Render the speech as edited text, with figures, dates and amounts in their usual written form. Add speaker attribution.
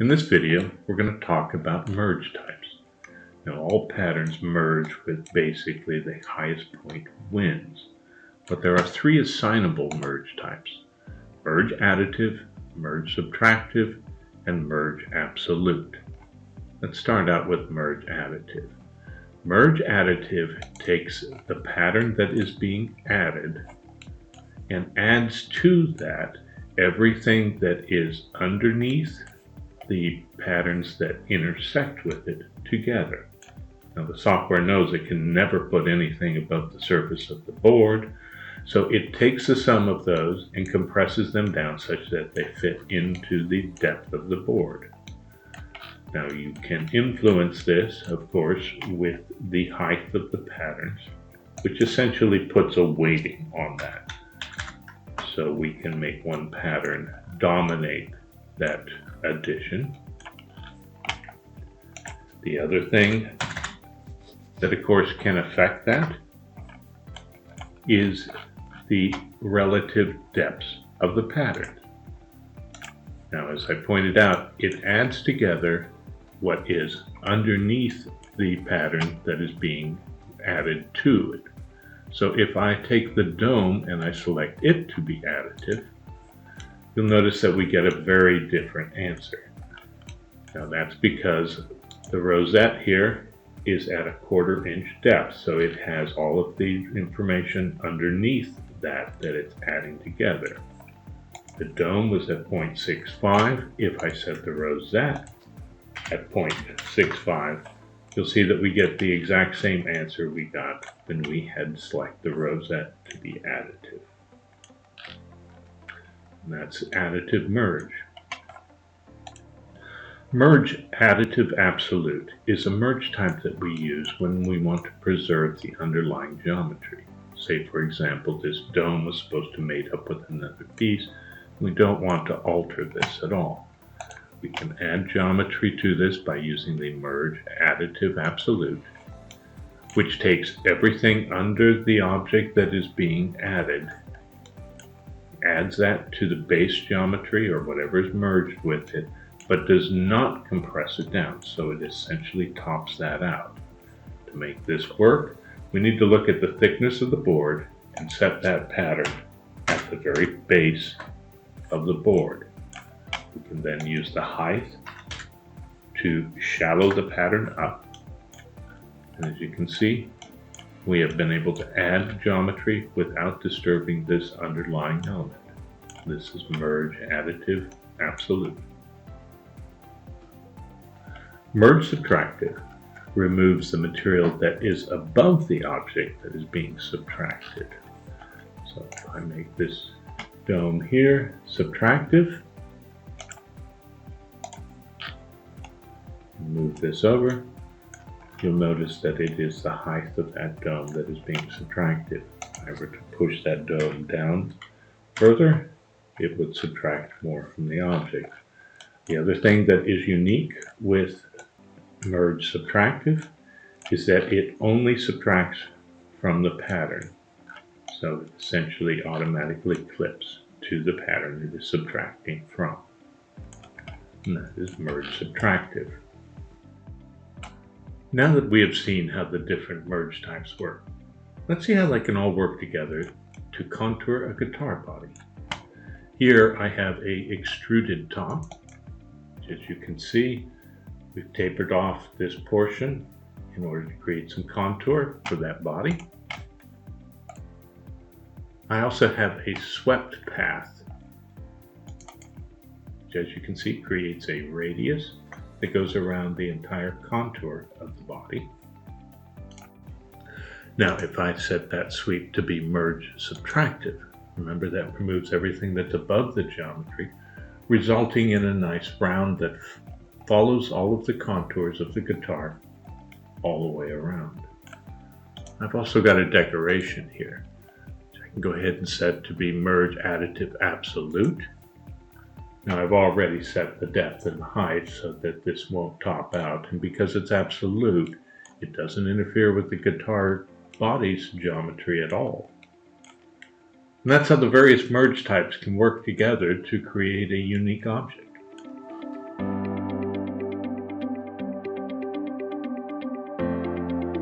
Speaker 1: In this video, we're going to talk about merge types. Now, all patterns merge with basically the highest point wins, but there are three assignable merge types: Merge Additive, Merge Subtractive, and Merge Absolute. Let's start out with Merge Additive. Merge Additive takes the pattern that is being added and adds to that everything that is underneath the patterns that intersect with it together. Now, the software knows it can never put anything above the surface of the board, so it takes the sum of those and compresses them down such that they fit into the depth of the board. Now, you can influence this, of course, with the height of the patterns, which essentially puts a weighting on that. So we can make one pattern dominate that addition. The other thing that, of course, can affect that is the relative depths of the pattern. Now, as I pointed out, it adds together what is underneath the pattern that is being added to it. So if I take the dome and I select it to be additive, you'll notice that we get a very different answer. Now, that's because the rosette here is at a 1/4 inch depth, so it has all of the information underneath that it's adding together. The dome was at 0.65. If I set the rosette at 0.65, you'll see that we get the exact same answer we got when we had selected the rosette to be additive. And that's additive merge. Merge Additive Absolute is a merge type that we use when we want to preserve the underlying geometry. Say, for example, this dome was supposed to mate up with another piece. We don't want to alter this at all. We can add geometry to this by using the Merge Additive Absolute, which takes everything under the object that is being added, adds that to the base geometry or whatever is merged with it, but does not compress it down, so it essentially tops that out. To make this work, we need to look at the thickness of the board and set that pattern at the very base of the board. We can then use the height to shallow the pattern up. And as you can see, we have been able to add geometry without disturbing this underlying element. This is Merge Additive Absolute. Merge Subtractive removes the material that is above the object that is being subtracted. So if I make this dome here subtractive, move this over, you'll notice that it is the height of that dome that is being subtracted. If I were to push that dome down further, it would subtract more from the object. The other thing that is unique with Merge Subtractive is that it only subtracts from the pattern. So it essentially automatically clips to the pattern it is subtracting from. And that is Merge Subtractive. Now that we have seen how the different merge types work, let's see how they can all work together to contour a guitar body. Here I have a extruded top. As you can see, we've tapered off this portion in order to create some contour for that body. I also have a swept path, which, as you can see, creates a radius that goes around the entire contour of the body. Now, if I set that sweep to be Merge Subtractive, remember that removes everything that's above the geometry, resulting in a nice round that follows all of the contours of the guitar all the way around. I've also got a decoration here, which I can go ahead and set to be Merge Additive Absolute. Now, I've already set the depth and height so that this won't top out, and because it's absolute, it doesn't interfere with the guitar body's geometry at all. And that's how the various merge types can work together to create a unique object.